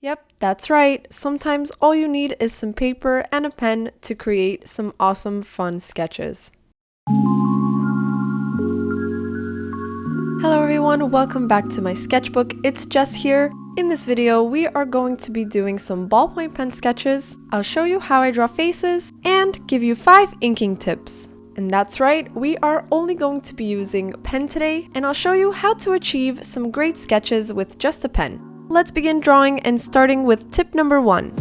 Yep, that's right. Sometimes all you need is some paper and a pen to create some awesome, fun sketches. Hello everyone, welcome back to my sketchbook. It's Jess here. In this video, we are going to be doing some ballpoint pen sketches. I'll show you how I draw faces and give you 5 inking tips. And that's right, we are only going to be using pen today, and I'll show you how to achieve some great sketches with just a pen. Let's begin drawing and starting with tip number 1.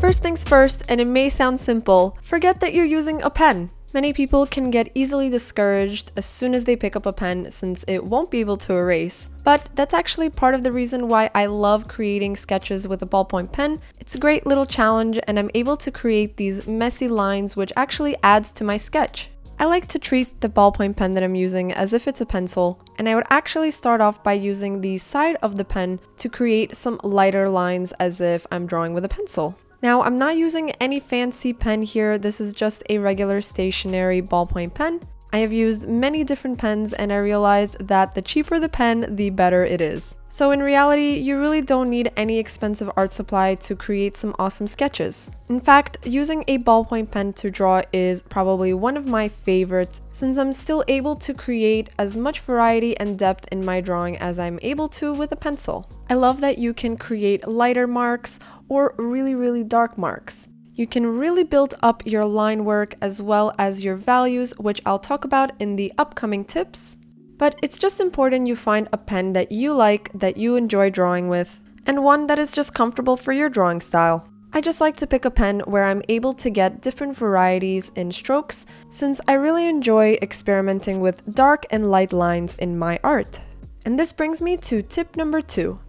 First things first, and it may sound simple, forget that you're using a pen. Many people can get easily discouraged as soon as they pick up a pen since it won't be able to erase. But that's actually part of the reason why I love creating sketches with a ballpoint pen. It's a great little challenge and I'm able to create these messy lines which actually adds to my sketch. I like to treat the ballpoint pen that I'm using as if it's a pencil, and I would actually start off by using the side of the pen to create some lighter lines as if I'm drawing with a pencil. Now, I'm not using any fancy pen here, this is just a regular stationary ballpoint pen. I have used many different pens and I realized that the cheaper the pen, the better it is. So in reality, you really don't need any expensive art supply to create some awesome sketches. In fact, using a ballpoint pen to draw is probably one of my favorites since I'm still able to create as much variety and depth in my drawing as I'm able to with a pencil. I love that you can create lighter marks or really dark marks. You can really build up your line work as well as your values, which I'll talk about in the upcoming tips. But it's just important you find a pen that you like, that you enjoy drawing with, and one that is just comfortable for your drawing style. I just like to pick a pen where I'm able to get different varieties in strokes, since I really enjoy experimenting with dark and light lines in my art. And this brings me to tip number 2.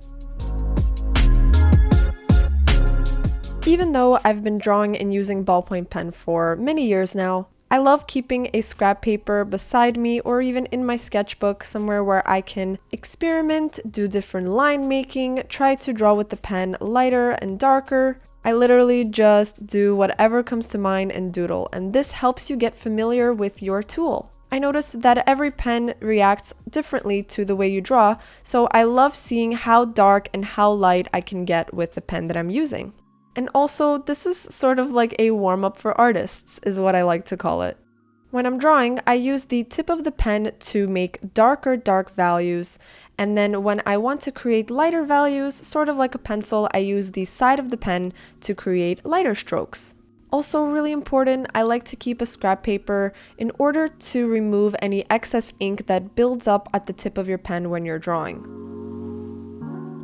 Even though I've been drawing and using ballpoint pen for many years now, I love keeping a scrap paper beside me or even in my sketchbook somewhere where I can experiment, do different line making, try to draw with the pen lighter and darker. I literally just do whatever comes to mind and doodle, and this helps you get familiar with your tool. I noticed that every pen reacts differently to the way you draw, so I love seeing how dark and how light I can get with the pen that I'm using. And also, this is sort of like a warm-up for artists, is what I like to call it. When I'm drawing, I use the tip of the pen to make dark values, and then when I want to create lighter values, sort of like a pencil, I use the side of the pen to create lighter strokes. Also really important, I like to keep a scrap paper in order to remove any excess ink that builds up at the tip of your pen when you're drawing.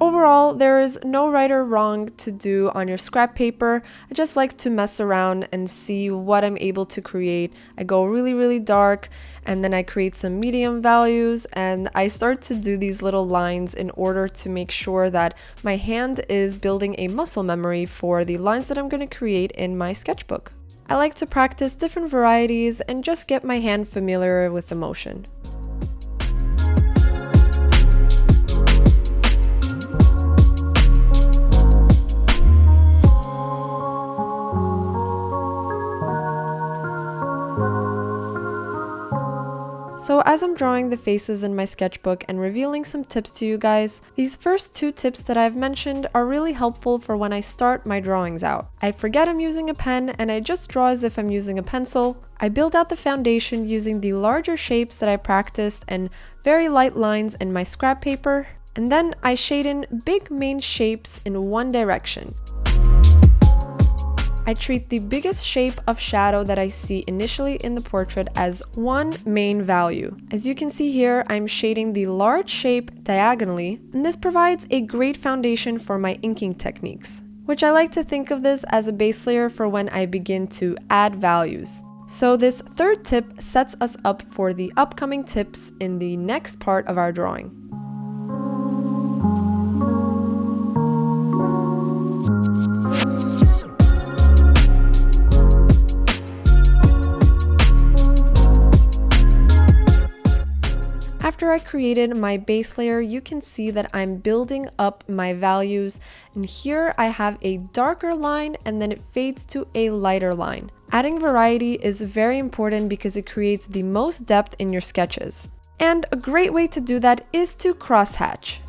Overall, there is no right or wrong to do on your scrap paper. I just like to mess around and see what I'm able to create. I go really dark and then I create some medium values and I start to do these little lines in order to make sure that my hand is building a muscle memory for the lines that I'm going to create in my sketchbook. I like to practice different varieties and just get my hand familiar with the motion. So as I'm drawing the faces in my sketchbook and revealing some tips to you guys, these first 2 tips that I've mentioned are really helpful for when I start my drawings out. I forget I'm using a pen and I just draw as if I'm using a pencil. I build out the foundation using the larger shapes that I practiced and very light lines in my scrap paper. And then I shade in big main shapes in one direction. I treat the biggest shape of shadow that I see initially in the portrait as one main value. As you can see here, I'm shading the large shape diagonally, and this provides a great foundation for my inking techniques, which I like to think of this as a base layer for when I begin to add values. So this 3rd tip sets us up for the upcoming tips in the next part of our drawing. After I created my base layer, you can see that I'm building up my values, and here I have a darker line and then it fades to a lighter line. Adding variety is very important because it creates the most depth in your sketches. And a great way to do that is to crosshatch.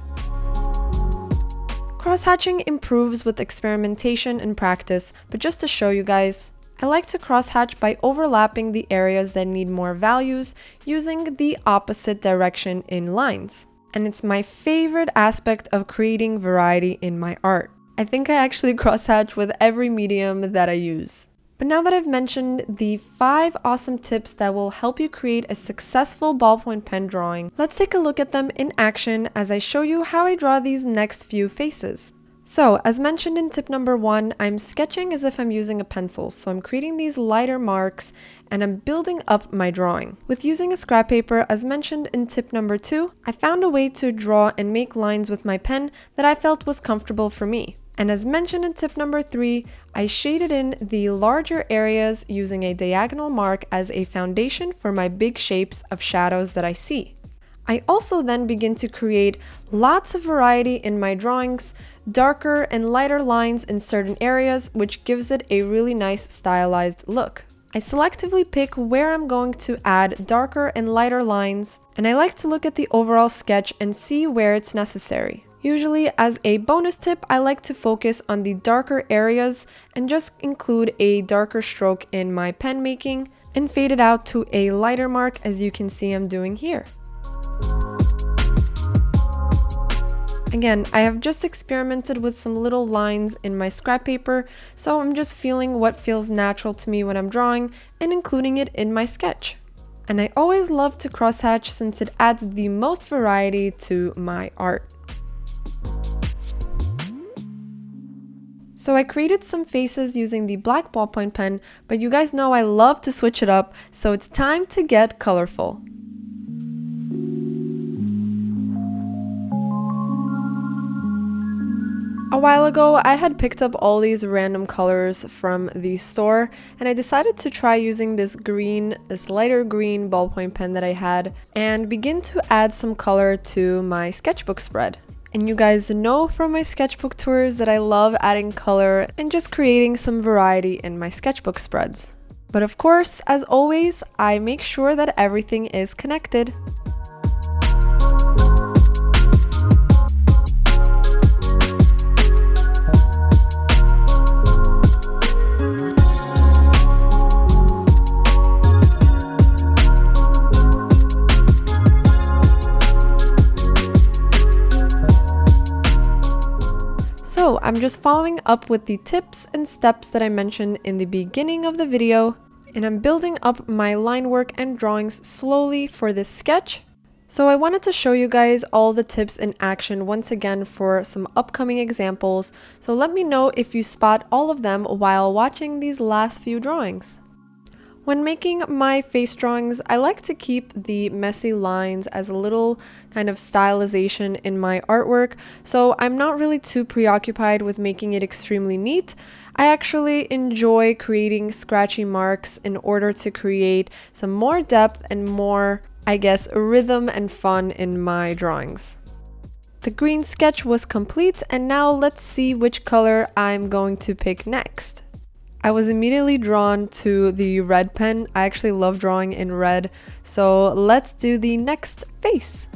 Cross-hatching improves with experimentation and practice, but just to show you guys, I like to cross-hatch by overlapping the areas that need more values using the opposite direction in lines. And it's my favorite aspect of creating variety in my art. I think I actually cross-hatch with every medium that I use. But now that I've mentioned the 5 awesome tips that will help you create a successful ballpoint pen drawing, let's take a look at them in action as I show you how I draw these next few faces. So, as mentioned in tip number 1, I'm sketching as if I'm using a pencil, so I'm creating these lighter marks and I'm building up my drawing. With using a scrap paper, as mentioned in tip number 2, I found a way to draw and make lines with my pen that I felt was comfortable for me. And as mentioned in tip number 3, I shaded in the larger areas using a diagonal mark as a foundation for my big shapes of shadows that I see. I also then begin to create lots of variety in my drawings, darker and lighter lines in certain areas, which gives it a really nice stylized look. I selectively pick where I'm going to add darker and lighter lines, and I like to look at the overall sketch and see where it's necessary. Usually, as a bonus tip, I like to focus on the darker areas and just include a darker stroke in my pen making and fade it out to a lighter mark, as you can see I'm doing here. Again, I have just experimented with some little lines in my scrap paper, so I'm just feeling what feels natural to me when I'm drawing and including it in my sketch. And I always love to crosshatch since it adds the most variety to my art. So I created some faces using the black ballpoint pen, but you guys know I love to switch it up, so it's time to get colorful. A while ago, I had picked up all these random colors from the store, and I decided to try using this lighter green ballpoint pen that I had, and begin to add some color to my sketchbook spread. And you guys know from my sketchbook tours that I love adding color and just creating some variety in my sketchbook spreads. But of course, as always, I make sure that everything is connected. So I'm just following up with the tips and steps that I mentioned in the beginning of the video, and I'm building up my line work and drawings slowly for this sketch. So I wanted to show you guys all the tips in action once again for some upcoming examples, so let me know if you spot all of them while watching these last few drawings. When making my face drawings, I like to keep the messy lines as a little kind of stylization in my artwork, so I'm not really too preoccupied with making it extremely neat. I actually enjoy creating scratchy marks in order to create some more depth and more, I guess, rhythm and fun in my drawings. The green sketch was complete, and now let's see which color I'm going to pick next. I was immediately drawn to the red pen. I actually love drawing in red, so let's do the next face.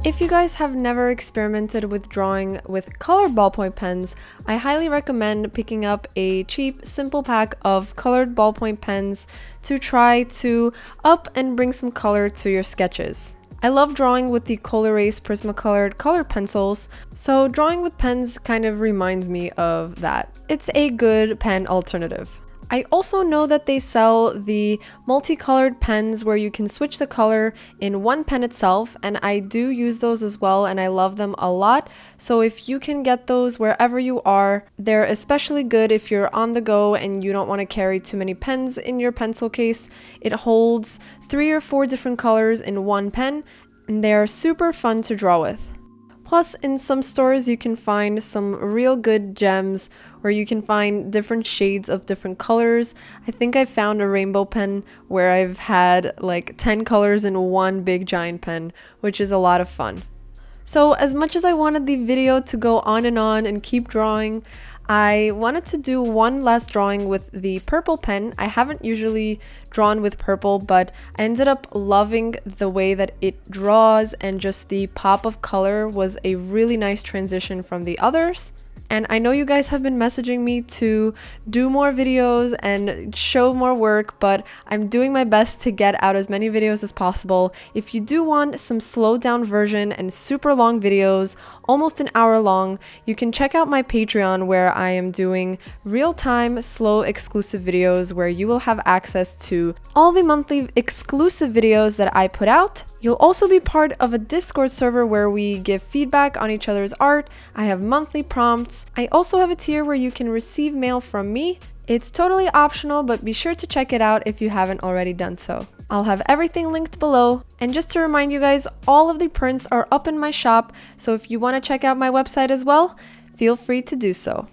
If you guys have never experimented with drawing with colored ballpoint pens, I highly recommend picking up a cheap, simple pack of colored ballpoint pens to try to up and bring some color to your sketches. I love drawing with the Col-Erase Prismacolored colored pencils, so drawing with pens kind of reminds me of that. It's a good pen alternative. I also know that they sell the multicolored pens where you can switch the color in one pen itself, and I do use those as well and I love them a lot. So if you can get those wherever you are, they're especially good if you're on the go and you don't want to carry too many pens in your pencil case. It holds 3 or 4 different colors in one pen and they're super fun to draw with. Plus, in some stores you can find some real good gems where you can find different shades of different colors. I think I found a rainbow pen where I've had like 10 colors in one big giant pen, which is a lot of fun. So as much as I wanted the video to go on and keep drawing, I wanted to do one last drawing with the purple pen. I haven't usually drawn with purple, but I ended up loving the way that it draws, and just the pop of color was a really nice transition from the others. And I know you guys have been messaging me to do more videos and show more work, but I'm doing my best to get out as many videos as possible. If you do want some slowed down version and super long videos, almost an hour long, you can check out my Patreon where I am doing real-time, slow, exclusive videos where you will have access to all the monthly exclusive videos that I put out. You'll also be part of a Discord server where we give feedback on each other's art. I have monthly prompts. I also have a tier where you can receive mail from me. It's totally optional, but be sure to check it out if you haven't already done so. I'll have everything linked below. And just to remind you guys, all of the prints are up in my shop, so if you want to check out my website as well, feel free to do so.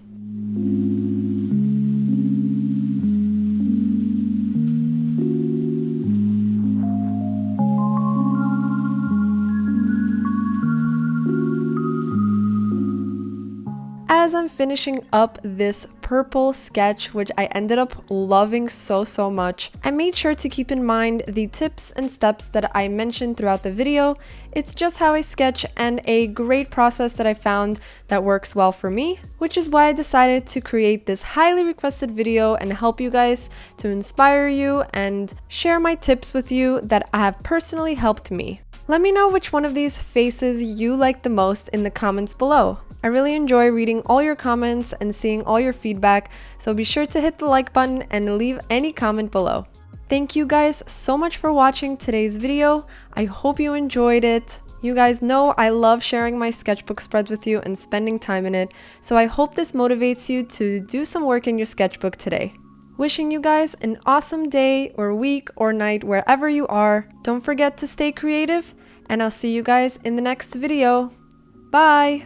As I'm finishing up this purple sketch, which I ended up loving so much, I made sure to keep in mind the tips and steps that I mentioned throughout the video. It's just how I sketch and a great process that I found that works well for me, which is why I decided to create this highly requested video and help you guys, to inspire you and share my tips with you that have personally helped me. Let me know which one of these faces you like the most in the comments below. I really enjoy reading all your comments and seeing all your feedback, so be sure to hit the like button and leave any comment below. Thank you guys so much for watching today's video. I hope you enjoyed it. You guys know I love sharing my sketchbook spreads with you and spending time in it, so I hope this motivates you to do some work in your sketchbook today. Wishing you guys an awesome day or week or night wherever you are. Don't forget to stay creative, and I'll see you guys in the next video. Bye!